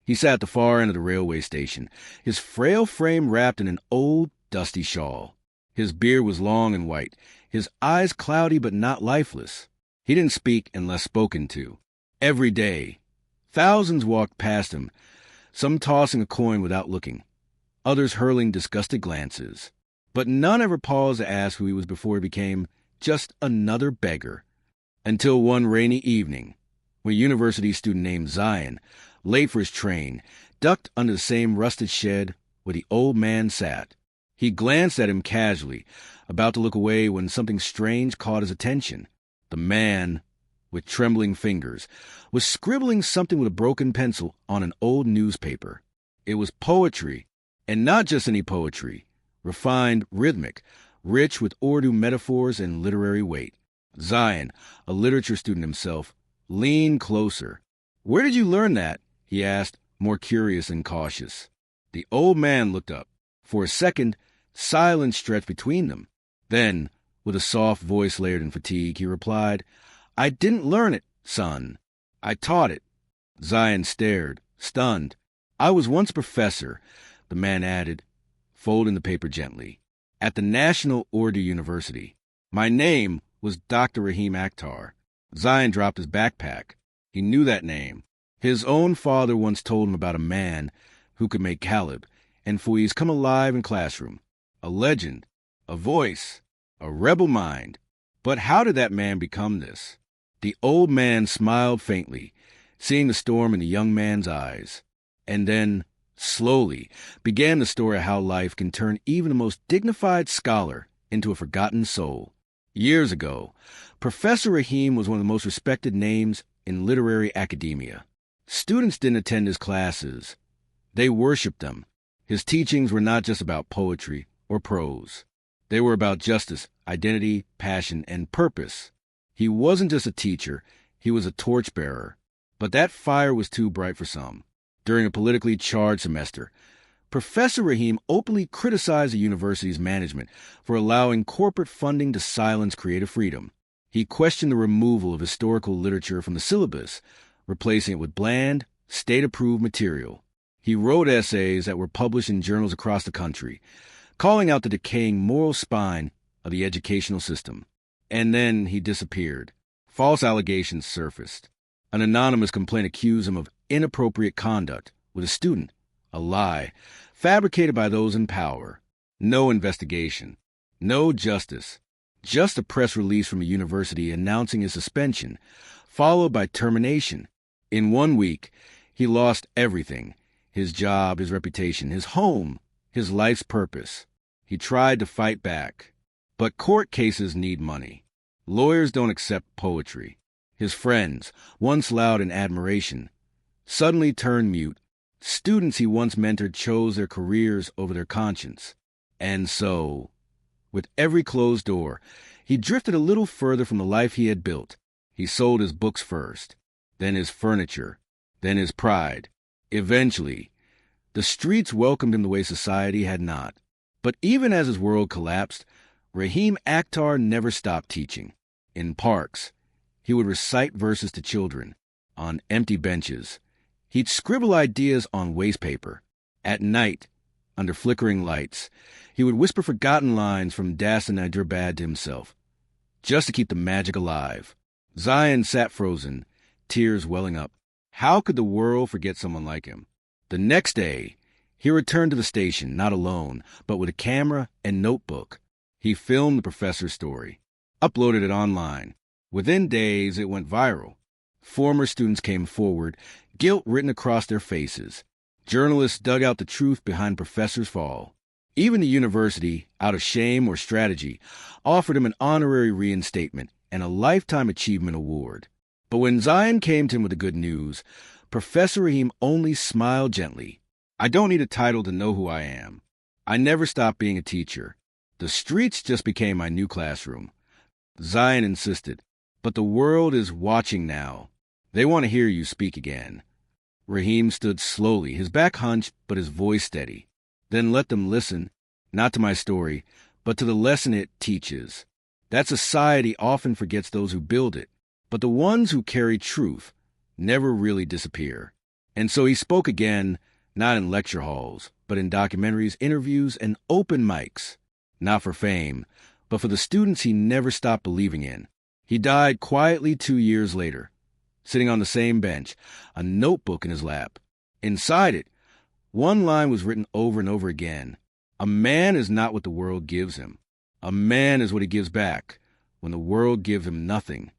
He sat at the far end of the railway station, his frail frame wrapped in an old, dusty shawl. His beard was long and white, his eyes cloudy but not lifeless. He didn't speak unless spoken to. Every day, thousands walked past him, some tossing a coin without looking, others hurling disgusted glances. But none ever paused to ask who he was before he became just another beggar. Until one rainy evening, when a university student named Zion, late for his train, ducked under the same rusted shed where the old man sat. He glanced at him casually, about to look away when something strange caught his attention. The man, with trembling fingers, was scribbling something with a broken pencil on an old newspaper. It was poetry, and not just any poetry, refined, rhythmic, rich with Urdu metaphors and literary weight. Zion, a literature student himself, leaned closer. "Where did you learn that?" he asked, more curious and cautious. The old man looked up. For a second, silence stretched between them. Then, with a soft voice layered in fatigue, he replied, "I didn't learn it, son. I taught it." Zion stared, stunned. "I was once a professor," the man added, folding the paper gently, "at the National Urdu University. My name was Dr. Rahim Akhtar." Zion dropped his backpack. He knew that name. His own father once told him about a man who could make Caleb and Fouise come alive in classroom. A legend, a voice, a rebel mind. But how did that man become this? The old man smiled faintly, seeing the storm in the young man's eyes, and then, slowly, began the story of how life can turn even the most dignified scholar into a forgotten soul. Years ago, Professor Rahim was one of the most respected names in literary academia. Students didn't attend his classes. They worshipped them. His teachings were not just about poetry or prose. They were about justice, identity, passion, and purpose. He wasn't just a teacher, he was a torchbearer. But that fire was too bright for some. During a politically charged semester, Professor Rahim openly criticized the university's management for allowing corporate funding to silence creative freedom. He questioned the removal of historical literature from the syllabus, replacing it with bland, state-approved material. He wrote essays that were published in journals across the country, calling out the decaying moral spine of the educational system. And then he disappeared. False allegations surfaced. An anonymous complaint accused him of inappropriate conduct with a student, a lie, fabricated by those in power. No investigation, no justice, just a press release from a university announcing his suspension, followed by termination. In 1 week, he lost everything: his job, his reputation, his home, his life's purpose. He tried to fight back. But court cases need money. Lawyers don't accept poetry. His friends, once loud in admiration, suddenly turned mute. Students he once mentored chose their careers over their conscience. And so, with every closed door, he drifted a little further from the life he had built. He sold his books first, then his furniture, then his pride. Eventually, the streets welcomed him the way society had not. But even as his world collapsed, Rahim Akhtar never stopped teaching. In parks, he would recite verses to children. On empty benches, he'd scribble ideas on waste paper. At night, under flickering lights, he would whisper forgotten lines from Dasan Hyderabad to himself, just to keep the magic alive. Zion sat frozen, tears welling up. How could the world forget someone like him? The next day, he returned to the station, not alone, but with a camera and notebook. He filmed the professor's story, uploaded it online. Within days, it went viral. Former students came forward, guilt written across their faces. Journalists dug out the truth behind Professor's fall. Even the university, out of shame or strategy, offered him an honorary reinstatement and a Lifetime Achievement Award. But when Zion came to him with the good news, Professor Rahim only smiled gently. "I don't need a title to know who I am. I never stopped being a teacher. The streets just became my new classroom." Zion insisted, "But the world is watching now. They want to hear you speak again." Rahim stood slowly, his back hunched, but his voice steady. "Then let them listen, not to my story, but to the lesson it teaches. That society often forgets those who build it, but the ones who carry truth never really disappear." And so he spoke again, not in lecture halls, but in documentaries, interviews, and open mics. Not for fame, but for the students he never stopped believing in. He died quietly 2 years later, sitting on the same bench, a notebook in his lap. Inside it, one line was written over and over again. A man is not what the world gives him. A man is what he gives back when the world gives him nothing.